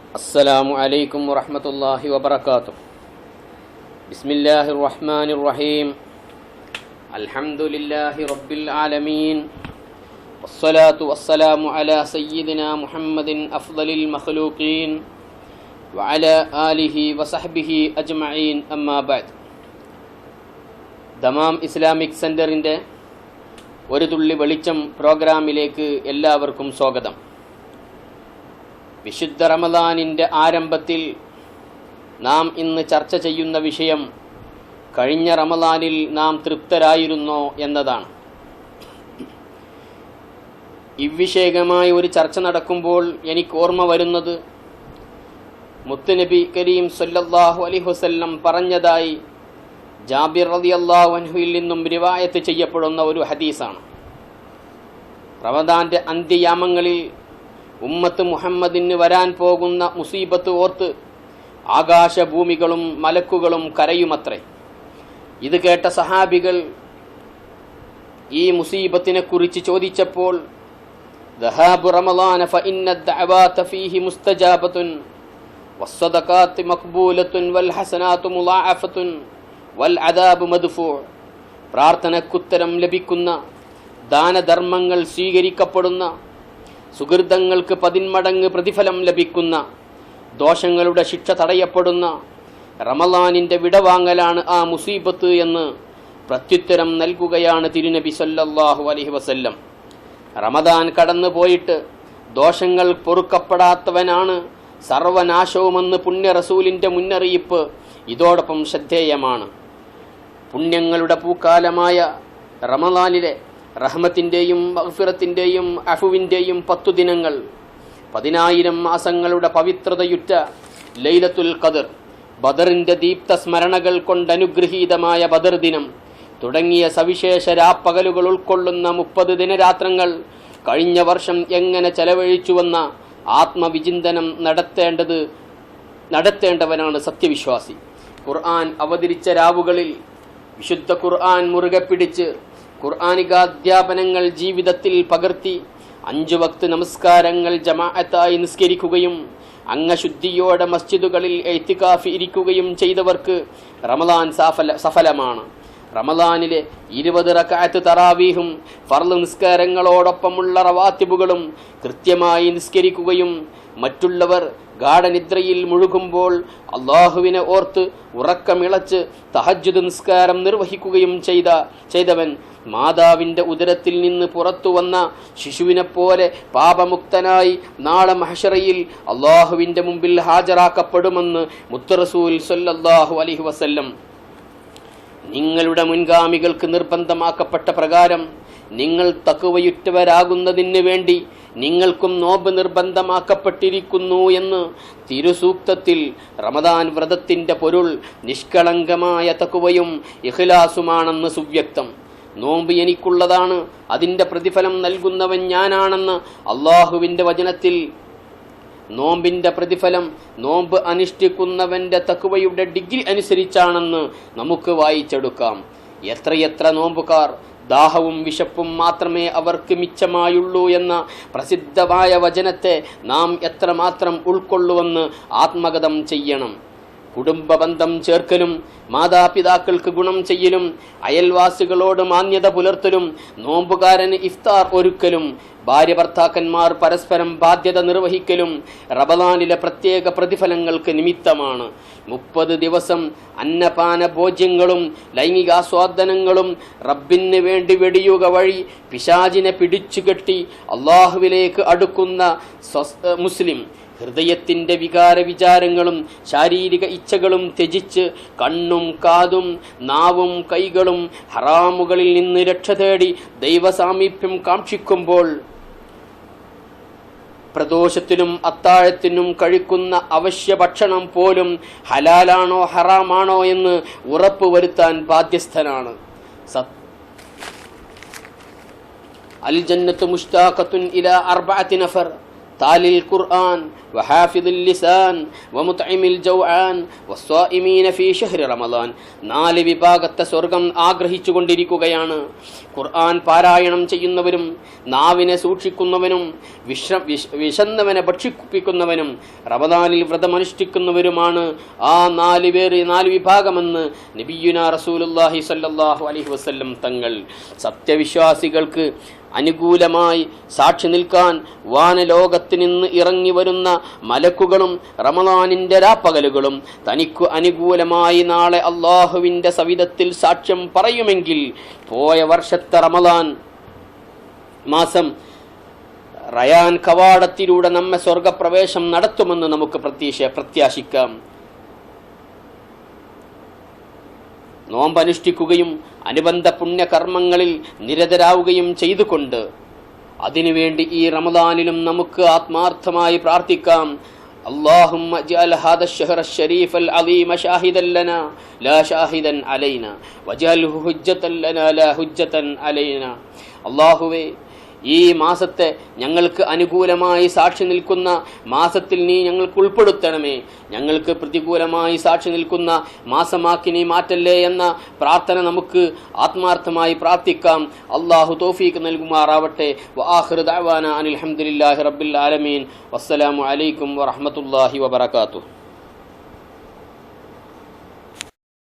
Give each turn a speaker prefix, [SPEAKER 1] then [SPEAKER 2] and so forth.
[SPEAKER 1] السلام عليكم ورحمة الله وبركاته. بسم الله الرحمن الرحيم. الحمد لله رب العالمين، والصلاة والسلام على سيدنا محمد أفضل المخلوقين وعلى آله وصحبه أجمعين. أما بعد. Dammam Islamic സെൻ്ററിൻ്റെ ഒരു തുള്ളി വെളിച്ചം പ്രോഗ്രാമിലേക്ക് എല്ലാവർക്കും സ്വാഗതം. വിശുദ്ധ റമദാനിൻ്റെ ആരംഭത്തിൽ നാം ഇന്ന് ചർച്ച ചെയ്യുന്ന വിഷയം കഴിഞ്ഞ റമദാനിൽ നാം തൃപ്തരായിരുന്നോ എന്നതാണ്. ഇവിഷയകമായി ഒരു ചർച്ച നടക്കുമ്പോൾ എനിക്ക് ഓർമ്മ വരുന്നത് മുത്തുനബി കരീം സല്ലല്ലാഹു അലൈഹി വസല്ലം പറഞ്ഞതായി ജാബിർ റളിയല്ലാഹു അൻഹുവിൽ നിന്നും റിവായത്ത് ചെയ്യപ്പെടുന്ന ഒരു ഹദീസാണ്. റമദാന്റെ അന്ത്യയാമങ്ങളിൽ ഉമ്മത്ത് മുഹമ്മദിന് വരാൻ പോകുന്ന മുസീബത്ത് ഓർത്ത് ആകാശഭൂമികളും മലക്കുകളും കരയുമത്രേ. ഇത് കേട്ട സഹാബികൾ ഈ മുസീബത്തിനെ കുറിച്ച് ചോദിച്ചപ്പോൾ ദഹാബു റമളാന ഫഇന്ന ദഅവാത ഫീഹി മുസ്തജാബത്തുൻ വസ്സദഖാത്തു മഖ്ബൂലത്തുൻ വൽ ഹസനാത്തു മുളാഅഫത്തുൻ വൽ അദാബു മദ്ഫൂ, പ്രാർത്ഥനക്കുത്തരം ലഭിക്കുന്ന, ദാനധർമ്മങ്ങൾ സ്വീകരിക്കപ്പെടുന്ന, സുഹൃതങ്ങൾക്ക് 10 മടങ്ങ് പ്രതിഫലം ലഭിക്കുന്ന, ദോഷങ്ങളുടെ ശിക്ഷ തടയപ്പെടുന്ന റമളാനിൻ്റെ വിടവാങ്ങലാണ് ആ മുസീബത്ത് എന്ന് പ്രത്യുത്തരം നൽകുകയാണ് തിരുനബി സല്ലല്ലാഹു അലൈഹി വസല്ലം. റമദാൻ കടന്നു പോയിട്ട് ദോഷങ്ങൾ പൊറുക്കപ്പെടാത്തവനാണ് സർവനാശവുമെന്ന് പുണ്യ റസൂലിൻ്റെ മുന്നറിയിപ്പ് ഇതോടൊപ്പം ശ്രദ്ധേയമാണ്. പുണ്യങ്ങളുടെ പൂക്കാലമായ റമളാനിലെ റഹ്മത്തിൻ്റെയും മഗ്ഫിറത്തിൻ്റെയും അഫുവിൻ്റെയും 10 ദിനങ്ങൾ, 10,000 മാസങ്ങളുടെ പവിത്രതയുറ്റ ലൈലത്തുൽ ഖദർ, ബദറിൻ്റെ ദീപ്ത സ്മരണകൾ കൊണ്ടനുഗ്രഹീതമായ ബദർ ദിനം തുടങ്ങിയ സവിശേഷ രാപ്പകലുകൾ ഉൾക്കൊള്ളുന്ന 30 ദിനരാത്രങ്ങൾ കഴിഞ്ഞ വർഷം എങ്ങനെ ചെലവഴിച്ചുവെന്ന ആത്മവിചിന്തനം നടത്തേണ്ടവനാണ് സത്യവിശ്വാസി. ഖുർആൻ അവതരിച്ച രാവുകളിൽ വിശുദ്ധ ഖുർആൻ മുറുകെ പിടിച്ച് ഖുർആനികാധ്യാപനങ്ങൾ ജീവിതത്തിൽ പകർത്തി 5 വക്ത് നമസ്കാരങ്ങൾ ജമാഅത്തായി നിസ്കരിക്കുകയും അംഗശുദ്ധിയോടെ മസ്ജിദുകളിൽ ഇഅ്തികാഫ് ഇരിക്കുകയും ചെയ്തവർക്ക് റമളാൻ സഫലമാണ്. റമളാനിലെ 20 റക്അത്ത് തറാവീഹും ഫർള് നിസ്കാരങ്ങളോടൊപ്പമുള്ള റവാത്തിബുകളും കൃത്യമായി നിസ്കരിക്കുകയും മറ്റുള്ളവർ ഗാഠനിദ്രയിൽ മുഴുകുമ്പോൾ അള്ളാഹുവിനെ ഓർത്ത് ഉറക്കമിളച്ച് തഹജ്ജുദ് നിസ്കാരം നിർവഹിക്കുകയും ചെയ്തവൻ മാതാവിൻ്റെ ഉദരത്തിൽ നിന്ന് പുറത്തു വന്ന ശിശുവിനെ പോലെ പാപമുക്തനായി നാളെ മഹ്ശറയിൽ അള്ളാഹുവിൻ്റെ മുമ്പിൽ ഹാജരാക്കപ്പെടുമെന്ന് മുത്തറസൂൽ സല്ലല്ലാഹു അലൈഹി വസല്ലം. നിങ്ങളുടെ മുൻഗാമികൾക്ക് നിർബന്ധമാക്കപ്പെട്ട പ്രകാരം നിങ്ങൾ തഖ്വയുറ്റവരാകുന്നതിന് വേണ്ടി നിങ്ങൾക്കും നോമ്പ് നിർബന്ധമാക്കപ്പെട്ടിരിക്കുന്നു എന്ന് തിരുസൂക്തത്തിൽ റമദാൻ വ്രതത്തിൻ്റെ പൊരുൾ നിഷ്കളങ്കമായ തഖ്വയും ഇഖ്ലാസുമാണെന്ന് സുവ്യക്തം. നോമ്പ് എനിക്കുള്ളതാണ്, അതിൻ്റെ പ്രതിഫലം നൽകുന്നവൻ ഞാനാണെന്ന് അള്ളാഹുവിൻ്റെ വചനത്തിൽ നോമ്പിൻ്റെ പ്രതിഫലം നോമ്പ് അനുഷ്ഠിക്കുന്നവൻ്റെ തഖ്വയുടെ ഡിഗ്രി അനുസരിച്ചാണെന്ന് നമുക്ക് വായിച്ചെടുക്കാം. എത്രയെത്ര നോമ്പുകാർ ദാഹവും വിശപ്പും മാത്രമേ അവർക്ക് മിച്ചമായുള്ളൂ എന്ന പ്രസിദ്ധമായ വചനത്തെ നാം എത്രമാത്രം ഉൾക്കൊള്ളുവെന്ന് ആത്മഗതം ചെയ്യണം. കുടുംബബന്ധം ചേർക്കലും മാതാപിതാക്കൾക്ക് ഗുണം ചെയ്യലും അയൽവാസികളോട് മാന്യത പുലർത്തലും നോമ്പുകാരന് ഇഫ്താർ ഒരുക്കലും ഭാര്യ ഭർത്താക്കന്മാർ പരസ്പരം ബാധ്യത നിർവഹിക്കലും റമളാനിലെ പ്രത്യേക പ്രതിഫലങ്ങൾക്ക് നിമിത്തമാണ്. 30 ദിവസം അന്നപാന ഭോജ്യങ്ങളും ലൈംഗികാസ്വാദനങ്ങളും റബ്ബിന് വേണ്ടി വെടിയുക വഴി പിശാചിനെ പിടിച്ചുകെട്ടി അള്ളാഹുവിലേക്ക് അടുക്കുന്ന മുസ്ലിം ഹൃദയത്തിൻ്റെ വികാരവിചാരങ്ങളും ശാരീരിക ഇച്ഛകളും ത്യജിച്ച് കണ്ണും കാതും നാവും കൈകളും ഹറാമുകളിൽ നിന്ന് രക്ഷ തേടി ദൈവസാമീപ്യം കാക്ഷിക്കുമ്പോൾ പ്രദോഷത്തിനും അത്താഴത്തിനും കഴിക്കുന്ന അവശ്യ ഭക്ഷണം പോലും ഹലാലാണോ ഹറാമാണോ എന്ന് ഉറപ്പുവരുത്താൻ ബാധ്യസ്ഥനാണ്. അൽ ജന്നത്തു മുഷ്താഖത്തുൻ ഇലാ 4 നഫർ. താലിൽ ഖുർആൻ വഹാഫിദുൽ ലിസാൻ വമുത്ഇമിൽ ജൗആൻ വസ്സായിമീന ഫീ ശഹ്രി റമളാൻ. 4 വിഭാഗത്തെ സ്വർഗം ആഗ്രഹിച്ചു കൊണ്ടിരിക്കുകയാണ്. ഖുർആൻ പാരായണം ചെയ്യുന്നവരും നാവിനെ സൂക്ഷിക്കുന്നവനും വിശന്നവനെ ഭക്ഷിപ്പിക്കുന്നവനും റമളാനിൽ വ്രതമനുഷ്ഠിക്കുന്നവരുമാണ് ആ 4 വിഭാഗമെന്ന് നബിയുനാ റസൂലുള്ളാഹി സ്വല്ലല്ലാഹു അലൈഹി വസല്ലം തങ്ങൾ. സത്യവിശ്വാസികൾക്ക് അനുകൂലമായി സാക്ഷി നിൽക്കാൻ വാനലോകത്ത് നിന്ന് ഇറങ്ങി വരുന്ന മലക്കുകളും റമളാനിന്റെ രാപ്പകലുകളും തനിക്കു അനുകൂലമായി നാളെ അള്ളാഹുവിന്റെ സവിധത്തിൽ സാക്ഷ്യം പറയുമെങ്കിൽ പോയ വർഷത്തെ റമളാൻ മാസം റയാൻ കവാടത്തിലൂടെ നമ്മെ സ്വർഗപ്രവേശം നടത്തുമെന്ന് നമുക്ക് പ്രത്യാശിക്കാം. നോമ്പനുഷ്ഠിക്കുകയും അനുബന്ധ പുണ്യകർമ്മങ്ങളിൽ നിരതരാവുകയും ചെയ്തുകൊണ്ട് അതിനുവേണ്ടി ഈ റമളാനിലും നമുക്ക് ആത്മാർത്ഥമായി പ്രാർത്ഥിക്കാം. اللهم اجعل هذا الشهر الشريف العظيم شاهدا لنا لا شاهدا علينا واجعله حجة لنا لا حجة علينا. അല്ലാഹുവേ, ഈ മാസത്തെ ഞങ്ങൾക്ക് അനുകൂലമായി സാക്ഷി നിൽക്കുന്ന മാസത്തിൽ നീ ഞങ്ങൾക്ക് ഉൾപ്പെടുത്തണമേ. ഞങ്ങൾക്ക് പ്രതികൂലമായി സാക്ഷി നിൽക്കുന്ന മാസമാക്കി നീ മാറ്റല്ലേ എന്ന പ്രാർത്ഥന നമുക്ക് ആത്മാർത്ഥമായി പ്രാർത്ഥിക്കാം. അല്ലാഹു തൗഫീഖ് നൽകുമാറാവട്ടെ. വആഖിറു ദഅവാന അനിൽ ഹംദുലില്ലാഹി റബ്ബിൽ ആലമീൻ. വസ്സലാമു അലൈക്കും വറഹ്മത്തുള്ളാഹി വബറകാതുഹു.